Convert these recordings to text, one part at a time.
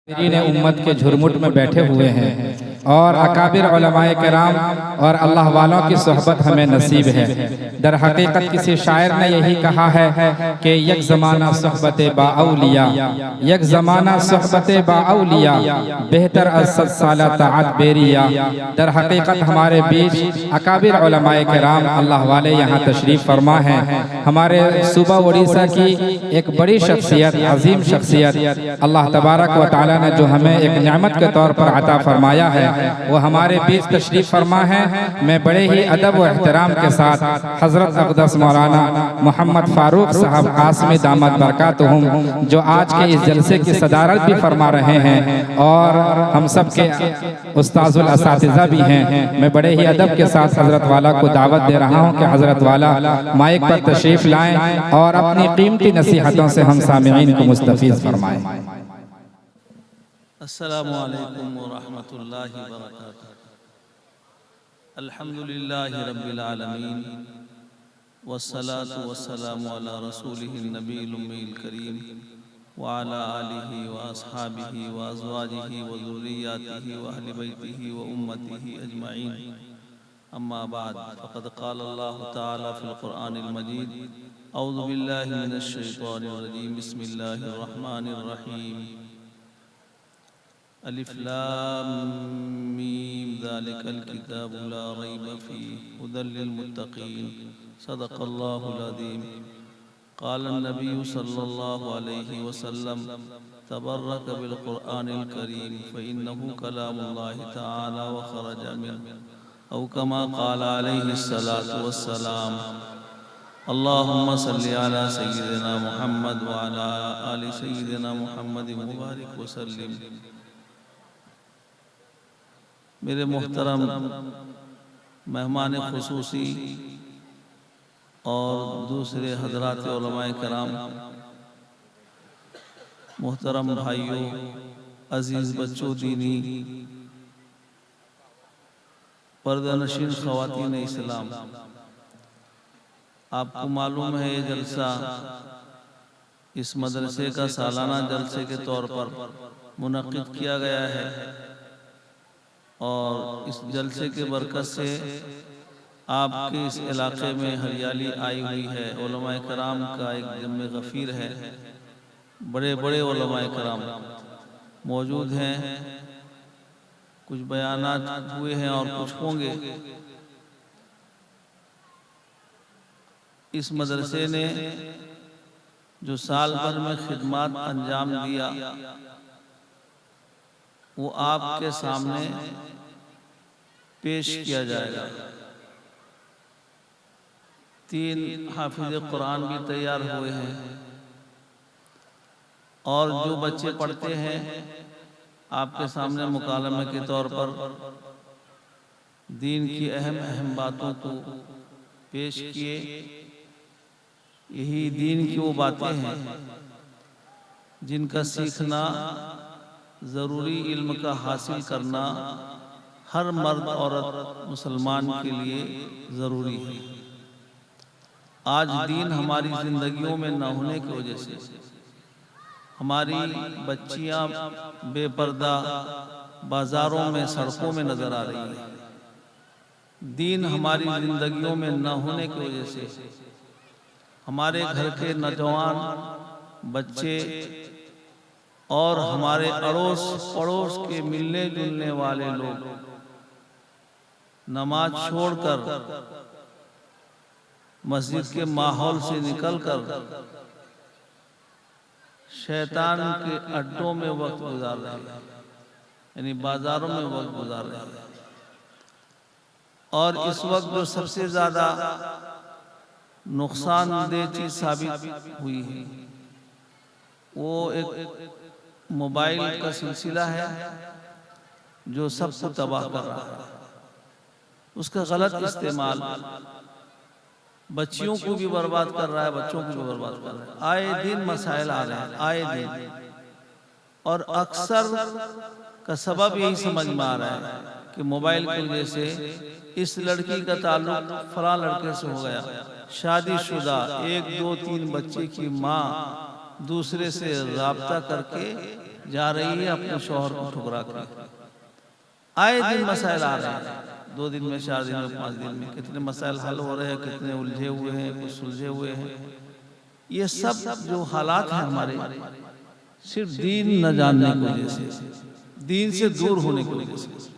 ने उम्मत के झुरमुट में बैठे हुए हैं और अकाबिर उलमाए किराम और अल्लाह वालों की सोहबत हमें नसीब है। दर हकीकत किसी शायर ने यही कहा है कि यक ज़माना सोहबत बाउलिया, यक ज़माना सोहबत बाउलिया बेहतर अज़ साला ताअत बेरिया। दर हकीकत हमारे बीच अकाबिर उलमाए किराम अल्लाह वाले यहाँ तशरीफ़ फरमा हैं। हमारे सूबा उड़ीसा की एक बड़ी शख्सियत, अजीम शख्सियत अल्लाह तबारक व तआला ने जो हमें एक नेमत के तौर पर अता फरमाया है, वो हमारे बीच तशरीफ फरमा है। मैं बड़े ही अदब व एहतराम के साथ हज़रत अक़दस मौलाना मोहम्मद फ़ारूक साहब आसमी दामद बरकातुहुम, जो आज के इस जलसे की सदारत भी फरमा रहे हैं और हम सब के उस्ताजुल असातिज़ा भी हैं, मैं बड़े ही अदब के साथ हज़रत वाला को दावत दे रहा हूँ कि हज़रत वाला माइक पर तशरीफ़ लाएँ और अपनी कीमती नसीहतों से हम सामिईन को मुस्तफ़ीज़ फरमाएँ। अस्सलामु अलैकुम व रहमतुल्लाहि व बरकातुहू। अल्हम्दुलिल्लाहि रब्बिल आलमीन वस्सलातु वस्सलामु अला रसूलिहिन नबील उम्मील करीम व अला आलिहि व अस्हाबिहि व अज़वाजिहि व ज़ुर्रिय्यातिहि व अहलि बैतिहि व उम्मतिहि अजमईन। अम्मा बाद फ़क़द क़ाल अल्लाहु तआला फ़िल क़ुरआनिल मजीद अऊज़ु बिल्लाहि मिनश शैतानिर रजीम बिस्मिल्लाहिर रहमानिर रहीम। अलिफ लाम मीम ज़ालिकल किताबु ला रैब फ़ीह हुदल लिल मुत्तक़ीन सदक़ल्लाहुल अज़ीम। क़ाल अन्नबिय्यु सल्लल्लाहु अलैहि वसल्लम तबर्रक बिल क़ुरआनिल करीम फ़इन्नहु कलामुल्लाहि तआला व ख़रज मिन्हु औ कमा क़ाल अलैहिस्सलातु वस्सलाम। अल्लाहुम्मा सल्लि अला सय्यिदिना मुहम्मद व अला आलि सय्यिदिना मुहम्मद मुबारिक व सल्लिम। मेरे मोहतरम मेहमान खुसूसी और दूसरे हज़रात उलमाए किराम, मोहतरम भाइयों, अजीज़ बच्चों, दीनी पर्दानशीन ख़वातीन इस्लाम, आपको मालूम है ये जलसा इस मदरसे का सालाना जलसे के तौर पर मुनक़्क़िद किया गया है और इस जलसे के बरकत से आपके इस इलाके में हरियाली आई हुई है। उलमाए किराम का एक जम्मे गफ़ीर है, बड़े बड़े उलमाए किराम मौजूद हैं। कुछ बयानात हुए हैं और कुछ होंगे। इस मदरसे ने जो साल भर में खिदमत अंजाम दिया वो आपके सामने पेश किया जाएगा। 3 हाफिज़ कुरान भी तैयार हुए हैं और जो बच्चे पढ़ते हैं आपके सामने मुकालमे के तौर पर दीन की अहम अहम बातों को पेश किए। यही दीन की वो बातें हैं जिनका सीखना ज़रूरी, इल्म का हासिल करना हर मर्द औरत मुसलमान के लिए ज़रूरी है। आज दीन हमारी ज़िंदगियों में न होने की वजह से हमारी बच्चियां बेपर्दा बाज़ारों में, सड़कों में नज़र आ रही हैं। दीन हमारी ज़िंदगियों में न होने की वजह से हमारे घर के नौजवान बच्चे और हमारे अड़ोस पड़ोस के मिलने जुलने वाले लोग नमाज छोड़कर मस्जिद के माहौल से निकलकर शैतान के अड्डों में वक्त गुजार रहे हैं, यानी बाजारों में वक्त गुजार रहे हैं। और इस वक्त जो सबसे ज्यादा नुकसानदेह चीज साबित हुई है वो एक मोबाइल का सिलसिला है जो सबको तबाह कर रहा है। उसका गलत इस्तेमाल बच्चियों को भी बर्बाद कर रहा है, बच्चों को भी बर्बाद कर रहा है। आए दिन मसाइल आ रहे हैं, आए दिन, और अक्सर का सबब यही समझ में आ रहा है कि मोबाइल की वजह से इस लड़की का ताल्लुक फलां लड़के से हो गया, शादीशुदा 1 2 3 बच्चे की माँ दूसरे से राब्ता करके जा रही है अपने शौहर को ठुकरा कर। आए दिन मसाइल आ रहे हैं, 2 दिन में, 4 दिन में, 5 दिन में कितने मसाइल हल हो रहे हैं, कितने उलझे हुए हैं, कुछ सुलझे हुए हैं। ये सब जो हालात हैं हमारे, सिर्फ दीन न जानने की वजह से, दीन से दूर होने की वजह से।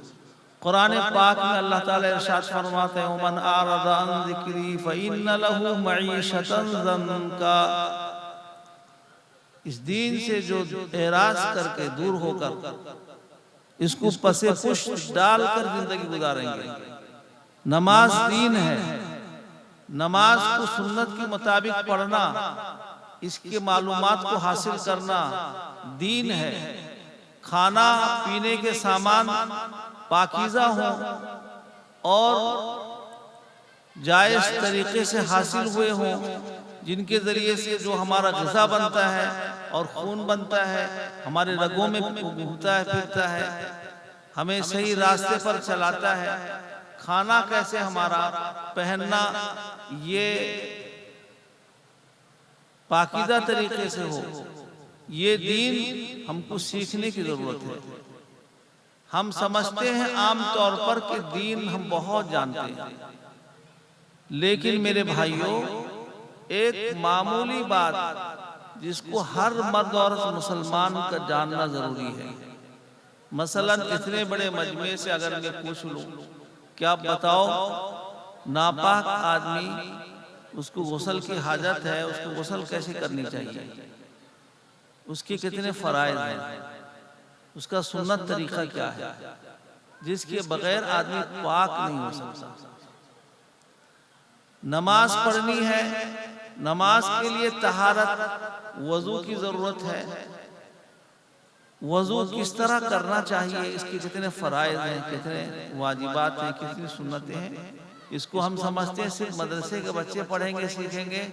कुरान पाक में अल्लाह ताला इरशाद फरमाते हैं, मन आरदा अन ज़िक्री फ़इन्न लहू मईशतन ज़न्का। इस दीन से जो एराज करके दूर होकर इसको पसे पुष्ट डालकर जिंदगी गुजारेंगे। नमाज दीन है, नमाज को सुन्नत के मुताबिक पढ़ना, इसके मालूमात को हासिल करना दीन है। खाना पीने के सामान पाकीज़ा हो और जायज़ तरीके से हासिल हुए हों, जिनके ज़रिए से जो हमारा ग़िज़ा बनता है और खून बनता है, हमारे रगों में घूमता है फिरता है, हमें सही रास्ते पर चलाता है। खाना कैसे हमारा, पहनना ये पाकीज़ा तरीके से हो, ये दीन हमको सीखने की ज़रूरत है। हम समझते हैं आम तौर पर कि दीन हम बहुत जानते हैं, लेकिन मेरे भाइयों, एक मामूली बात जिसको हर मर्द और मुसलमान का जानना जरूरी है। मसलन इतने बड़े मजमे से अगर मैं पूछ लूं कि आप बताओ, नापाक आदमी, उसको गुस्ल की हाजत है, उसको गुस्ल कैसे करनी चाहिए, उसके कितने फराइज हैं, उसका सुन्नत तरीका क्या है, जिसके बगैर आदमी पाक नहीं हो सकता। नमाज पढ़नी है, नमाज के लिए तहारत, वजू की जरूरत है। वजू किस तरह करना चाहिए, इसके कितने फराइज हैं, कितने वाजिबात हैं, कितनी सुन्नतें हैं, इसको हम समझते हैं सिर्फ मदरसे के बच्चे पढ़ेंगे, सीखेंगे,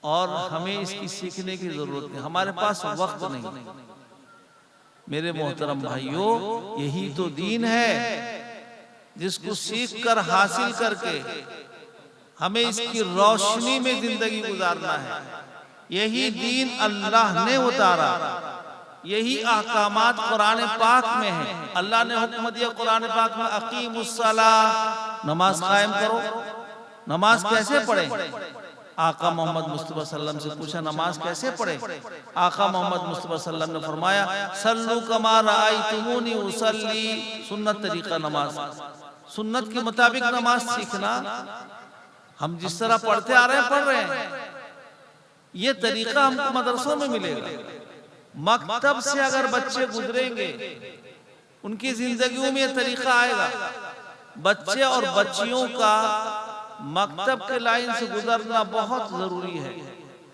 और हमें इसकी सीखने की जरूरत है। हमारे पास वक्त नहीं। मेरे मोहतरम भाइयों, यही तो दीन है जिसको सीख कर हासिल करके हमें इसकी रोशनी में जिंदगी गुजारना है। यही दीन अल्लाह ने उतारा, यही अहकामात कुरान पाक में है। अल्लाह ने हुक्म दिया कुरान पाक में, अकीमुस्सलाह, नमाज कायम करो। नमाज कैसे पढ़े? आका मोहम्मद मुस्तफा सल्लम से पूछा, नमाज कैसे पढ़े? आका मोहम्मद मुस्तफा सल्लम ने फरमाया, सल्लू कमा रअयतुमूनी उसल्ली। सुन्नत तरीका नमाज, सुन्नत के मुताबिक नमाज सीखना। हम जिस तरह पढ़ते आ रहे हैं, पढ़ रहे हैं, ये तरीका हमको मदरसों में मिलेगा। मकतब से अगर बच्चे गुजरेंगे, उनकी जिंदगियों में ये तरीका आएगा। बच्चे और बच्चियों का मकतब के लाइन से गुजरना बहुत जरूरी है।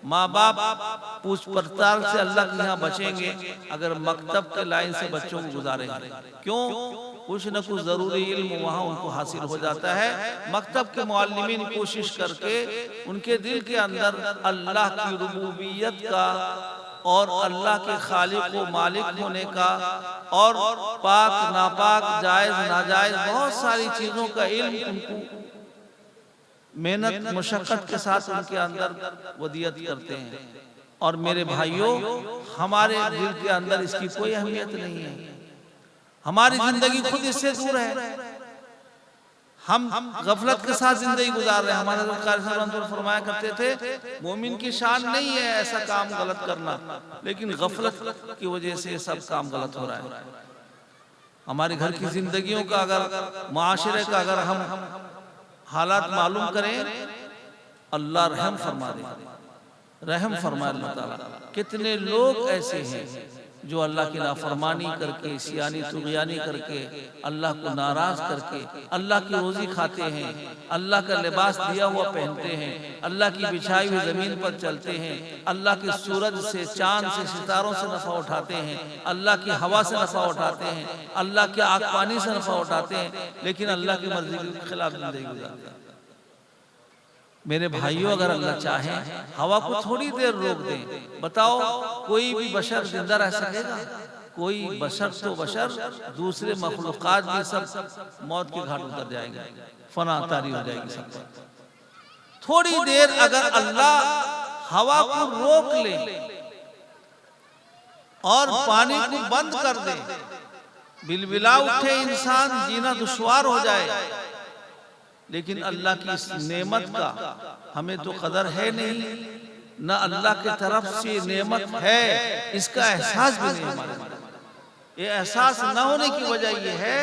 माँ बाप पूछ पड़ताल से अल्लाह के यहाँ बचेंगे अगर मकतब के लाइन से बच्चों को गुजारेंगे। क्यों? कुछ न कुछ जरूरी इल्म वहाँ उनको हासिल हो जाता है। मकतब के मुअल्लिमीन कोशिश करके उनके दिल के अंदर अल्लाह की रुबूबियत का और अल्लाह के खालिक व मालिक होने का और पाक नापाक जायज नाजायज बहुत सारी चीजों का इल्म उनको मेहनत मुशक्कत के साथ उनके अंदर वदियत करते हैं। और मेरे भाइयों, हमारे दिल के अंदर इसकी कोई अहमियत नहीं है। हमारी जिंदगी खुद इससे दूर है। हम गफलत के साथ जिंदगी गुजार रहे हैं। हमारे फरमाया करते थे, मोमिन की शान नहीं है ऐसा काम गलत करना, लेकिन गफलत की वजह से सब काम गलत हो रहा है। हमारे घर की जिंदगियों का अगर, माशरे का अगर हम हालात मालूम करें, अल्लाह रहम फरमा दे, रहम फरमाए अल्लाह ताला। कितने लोग ऐसे हैं जो अल्लाह की नाफरमानी करके, सियानी तुगयानी करके, अल्लाह को नाराज करके अल्लाह की रोजी खाते हैं, अल्लाह का लिबास दिया हुआ पहनते हैं, अल्लाह की बिछाई हुई जमीन पर चलते हैं, अल्लाह के सूरज से, चांद से, सितारों से नफा उठाते हैं, अल्लाह की हवा से नफा उठाते हैं, अल्लाह के आग पानी से नफा उठाते हैं, लेकिन अल्लाह की मर्जी के खिलाफ जिंदगी गुजारते हैं। मेरे भाइयों, अगर अल्लाह चाहे हवा को थोड़ी देर रोक दें, बताओ कोई भी बशर जिंदा रह सकेगा? कोई बशर तो बशर, दूसरे मखलूकात भी सब मौत के घाट उतर जाएंगे, फना तारी हो जाएगी सब। थोड़ी देर अगर अल्लाह हवा को रोक ले, और पानी को बंद कर दे, बिलबिला उठे इंसान, जीना दुश्वार हो जाए, लेकिन अल्लाह की इस नेमत का हमें तो कदर है नहीं, न अल्लाह की तरफ से नेमत है इसका एहसास भी नहीं हमारे अंदर। ये एहसास न होने की वजह यह है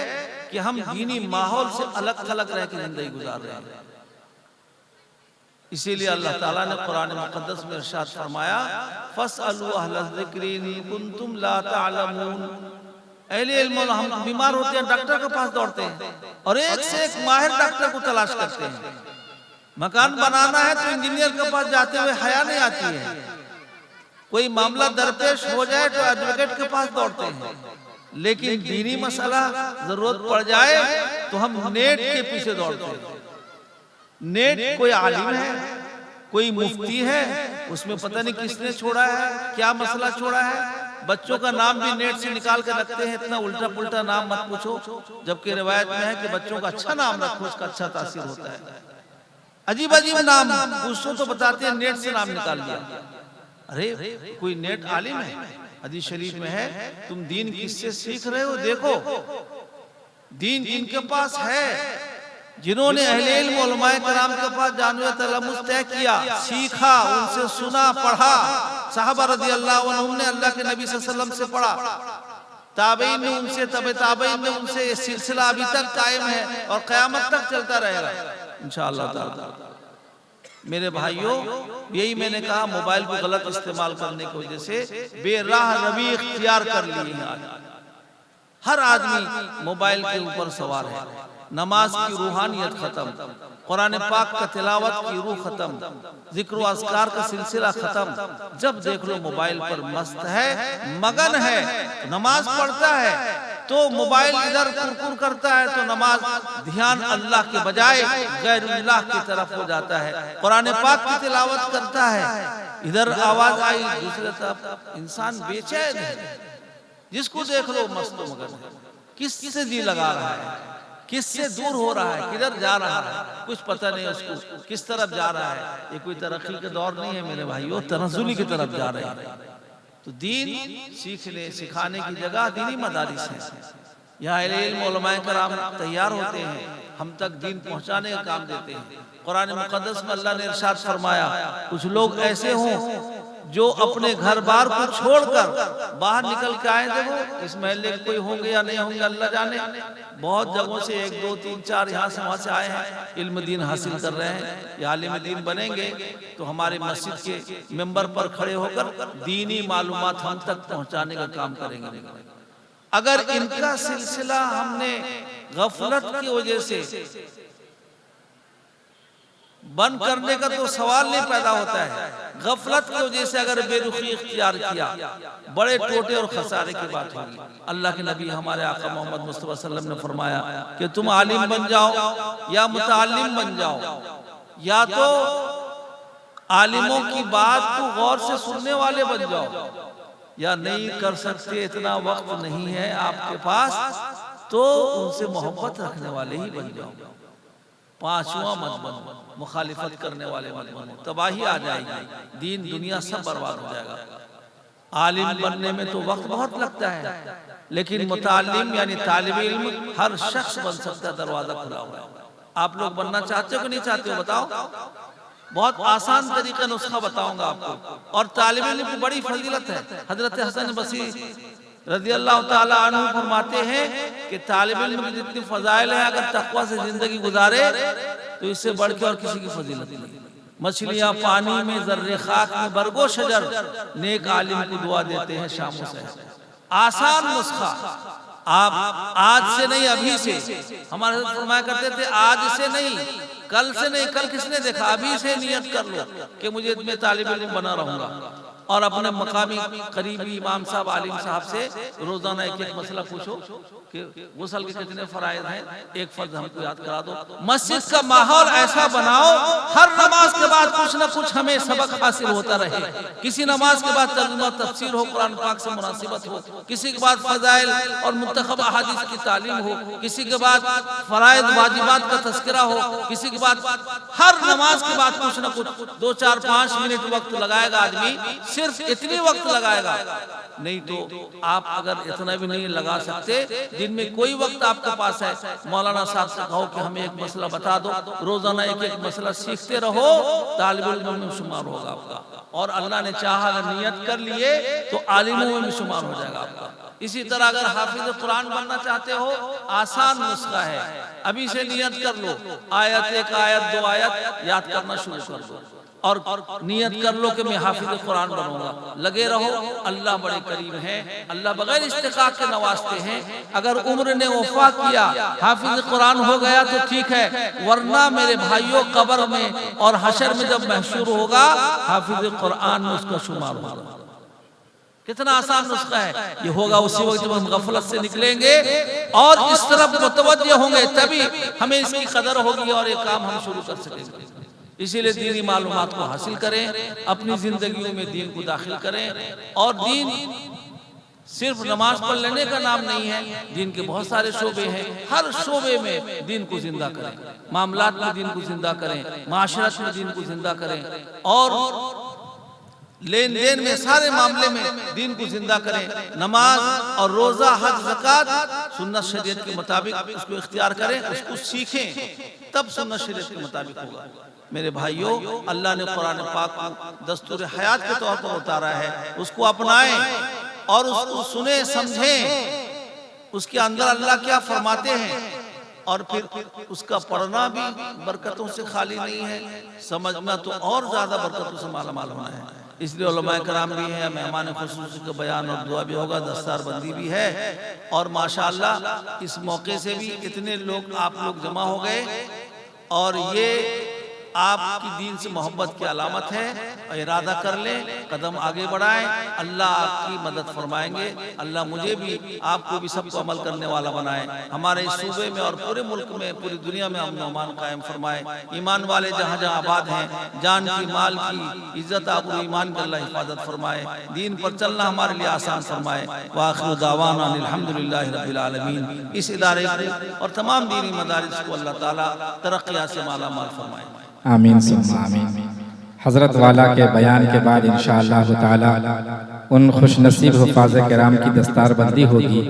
कि हम दीनी माहौल से अलग थलग रह के जिंदगी गुजार रहे हैं। इसीलिए अल्लाह ताला ने कुरान मुक़द्दस में इरशाद फरमाया, फस्अलू अहल ज़िक्रि इन कुंतुम ला तअलमून। अहले इल्म, हम बीमार होते हैं डॉक्टर के पास दौड़ते हैं और एक से एक माहिर डॉक्टर को तलाश करते हैं। मकान बनाना है तो इंजीनियर के पास जाते हुए हया नहीं आती है, कोई मामला दरपेश हो जाए तो एडवोकेट के पास दौड़ते हैं, लेकिन दीनी मसला जरूरत पड़ जाए तो हम नेट के पीछे दौड़ते हैं। नेट कोई आलिम है, कोई मुफ्ती है, उसमें पता नहीं किसने छोड़ा है, क्या मसला छोड़ा है। बच्चों का नाम भी नेट से निकाल कर रखते हैं, इतना उल्टा पुल्टा नाम मत पूछो, जबकि रिवायत में है कि बच्चों का अच्छा नाम रखो, उसका अच्छा तासीर होता है। अजीब अजीब नाम पूछो तो बताते हैं नेट से नाम निकाल लिया। अरे कोई नेट आलिम है? हदीस शरीफ में है, तुम दीन किससे सीख रहे हो? देखो दीन जिनके पास है, जिन्होंने अहले इल्म उलमाए कराम के पास जानवे तलम्मुस तय किया, सीखा, उनसे सुना, पढ़ा। साहबा रज़ियल्लाहु अन्हुम ने अल्लाह के नबी सल्लल्लाहु अलैहि वसल्लम से पढ़ा, ताबईन ने उनसे, तबे ताबईन ने उनसे, ये सिलसिला अभी तक कायम है और क़यामत तक चलता रहेगा इंशाअल्लाह ताला। मेरे भाइयों, यही मैंने कहा, मोबाइल को गलत इस्तेमाल करने की वजह से बेराह रवी इख्तियार कर लिए हैं। हर आदमी मोबाइल के ऊपर सवार है। नमाज की रूहानियत खत्म, कुरान पाक का तिलावत की रूह खत्म, जिक्र व अस्कार का सिलसिला खत्म। जब देख लो मोबाइल पर मस्त है, मगन है। नमाज पढ़ता है तो मोबाइल इधर कुरकुर करता है, तो नमाज ध्यान अल्लाह के बजाय गैरुल्लाह की तरफ हो जाता है। कुरान पाक की तिलावत करता है, इधर आवाज आई, दूसरे तरफ इंसान बेचैन है। जिसको देख लो मस्त मगन है, किससे जी लगा रहा है, किससे दूर हो रहा है, किधर जा रहा है, कुछ पता नहीं उसको किस तरफ जा रहा है। ये कोई तरक्की का दौर नहीं है मेरे भाइयों, तनज़्ज़ुली की तरफ जा रहे हैं। तो दीन सीखने सिखाने की जगह दीनी मदारिस है, यहाँ अहले इल्म उलमाए कराम तैयार होते हैं, हम तक दीन पहुँचाने का काम देते हैं। कुरान मुक़द्दस में अल्लाह ने इरशाद फरमाया, कुछ लोग ऐसे हों जो अपने घर बार को छोड़कर बाहर निकल के आए। देखो इस महल्ले के कोई होंगे या नहीं होंगे अल्लाह जाने, बहुत जगहों से 1 2 3 4 यहाँ से वहाँ से आए हैं, इल्म दीन हासिल कर रहे हैं। ये आलिम दीन बनेंगे तो हमारे मस्जिद के मेंबर पर खड़े होकर दीनी मालूमात हम तक पहुँचाने का काम करेंगे। अगर इनका सिलसिला हमने गफलत की वजह से बंद करने का तो सवाल नहीं पैदा होता है, गफलत की वजह से अगर बेरुखी इख्तियार किया, बड़े टोटे और खसारे की बात होगी। अल्लाह के नबी हमारे आका मोहम्मद मुस्तफा सल्लल्लाहु अलैहि वसल्लम ने फरमाया कि तुम आलिम बन जाओ या मुतालिम बन जाओ, या तो आलिमों की बात को गौर से सुनने वाले बन जाओ, या नहीं कर सकते, इतना वक्त नहीं है आपके पास, तो उनसे मोहब्बत रखने वाले ही बन जाओ। पांचवा मत बनो, मुखालिफत करने वाले मत बनो, तबाही आ जाएगी, दीन दुनिया सब बर्बाद हो जाएगा। आलिम बनने में तो वक्त बहुत लगता है, लेकिन मुतालिम यानी तालिब इल्म हर शख्स बन सकता है, दरवाजा खुला हुआ है। आप लोग बनना चाहते हो कि नहीं चाहते हो बताओ? बहुत आसान तरीका नुस्खा बताऊंगा आपको। और तालिब इल्म की बड़ी फजीलत है। हजरत हसन बसरी रज़ियल्लाहु ताला अन्हु फरमाते हैं कि तालिब इल्म की जितनी फजाइल है, अगर तकवा से जिंदगी गुजारे तो इससे बढ़ के और किसी की फजीलत नहीं। मछलियां पानी में, जर्रे खाक में, बरगो शजर, नेक आलिम को दुआ देते हैं शामों से। आसान नुस्खा, आप आज से नहीं अभी से, हमारे साथ फरमाया करते थे आज से नहीं, कल से नहीं, कल किसने देखा, अभी से नियत कर लो कि मुझे मैं तालिब इल्म बना रहूंगा। और अपने मकामी करीबी इमाम साहब आलिम साहब से रोजाना एक एक मसला पूछो कि गुस्ल के कितने फराइज हैं, एक फर्ज हमको याद करा दो। मस्जिद का माहौल ऐसा बनाओ हर नमाज के बाद कुछ न कुछ हमें सबक हासिल होता रहे। किसी नमाज के बाद तर्जुमा तफसीर हो, कुरान पाक से मुनासिबत हो, किसी के बाद फजाइल और मुंतखब अहादीस की तालीम हो, किसी के बाद फराइज वाजिबात का तस्करा हो, किसी के बाद हर नमाज के बाद कुछ न कुछ 2 4 5 मिनट वक्त लगाएगा आदमी सिर्फ इतनी वक्त लगाएगा। नहीं तो आप अगर इतना भी नहीं लगा सकते, दिन में कोई वक्त आपके पास है, मौलाना साहब से कहो कि हमें एक मसला बता दो, रोजाना एक एक मसला सीखते रहो, तालिबुल इल्म में शुमार होगा आपका। और अल्लाह ने चाहा अगर नियत कर लिए तो आलिमों में भी शुमार हो जाएगा आपका। इसी तरह अगर हाफिज कुरान बनना चाहते हो, आसान नुस्खा है, अभी से नियत कर लो, आयत एक आयत दो आयत याद करना शुरू कर दो और नियत कर लो कि मैं हाफिज कुरान बनूंगा। लगे रहो, अल्लाह बड़े करीम है, अल्लाह बगैर इस्तिकाक के नवाजते हैं। अगर उम्र ने वफा किया, हाफिज कुरान हो गया तो ठीक है, वरना मेरे भाइयों कब्र में और हशर में जब महशूर होगा, हाफिज कुरान में उसका शुमार होगा। कितना आसान नुस्खा है ये। होगा उसी वक्त जब हम गफलत से निकलेंगे और इस तरफ मुतवज्जे होंगे, तभी हमें इसकी कदर होगी और ये काम हम शुरू कर सकेंगे। इसीलिए दीनी मालूमात को हासिल करें, अपनी जिंदगियों में दीन को दाखिल करें। और दीन सिर्फ नमाज पढ़ लेने का नाम नहीं है, दीन के बहुत सारे शोबे हैं, हर शोबे में दीन को जिंदा करें, मामलात में दीन को जिंदा करें, माशरत में दीन को जिंदा करें, और लेन देन में सारे मामले में दीन को जिंदा करें। नमाज और रोजा, हज, ज़कात सुन्नत शरीयत के मुताबिक उसको इख्तियार करें, उसको सीखें, तब सुन्नत शरीयत के मुताबिक होगा। मेरे भाइयों, अल्लाह ने कुरान पाक को दस्तूर हयात के तौर पर उतारा है, उसको अपनाएं और उसको सुने समझें, उसके अंदर अल्लाह क्या फरमाते हैं। और फिर उसका पढ़ना भी बरकतों से खाली नहीं है, समझना तो और ज्यादा बरकतों से मालामाल होना है। इसलिए उलमाए कराम भी हैं, मेहमान खुसूसी का बयान और दुआ भी होगा, दस्तारबंदी भी है। और माशाअल्लाह इस मौके से भी इतने लोग आप लोग जमा हो गए, और ये आपकी दीन से मोहब्बत की अलामत है। और इरादा कर लें, कदम आगे बढ़ाएं, अल्लाह आपकी मदद फरमाएंगे। अल्लाह मुझे भी आपको भी सबको अमल करने वाला बनाए। हमारे इस सूबे में और पूरे मुल्क में, पूरी दुनिया में अमन अमान कायम फरमाए। ईमान वाले जहाँ जहाँ आबाद हैं, जान की, माल की, इज्जत आबरू ईमान की अल्लाह हिफाजत फरमाए। दीन पर चलना हमारे लिए आसान फरमाए। वाखिरु दावाना अल्हम्दुलिल्लाहि रब्बिल आलमीन। इस इदारे को और तमाम दीनी मदारिस को अल्लाह ताला तरक्कियात से माला माल फरमाए। आमीन सुम्मा आमीन। हज़रत वाला के बयान के बाद इंशाअल्लाह ताला उन खुशनसीब हुफ़ाज़ किराम की दस्तारबंदी होगी।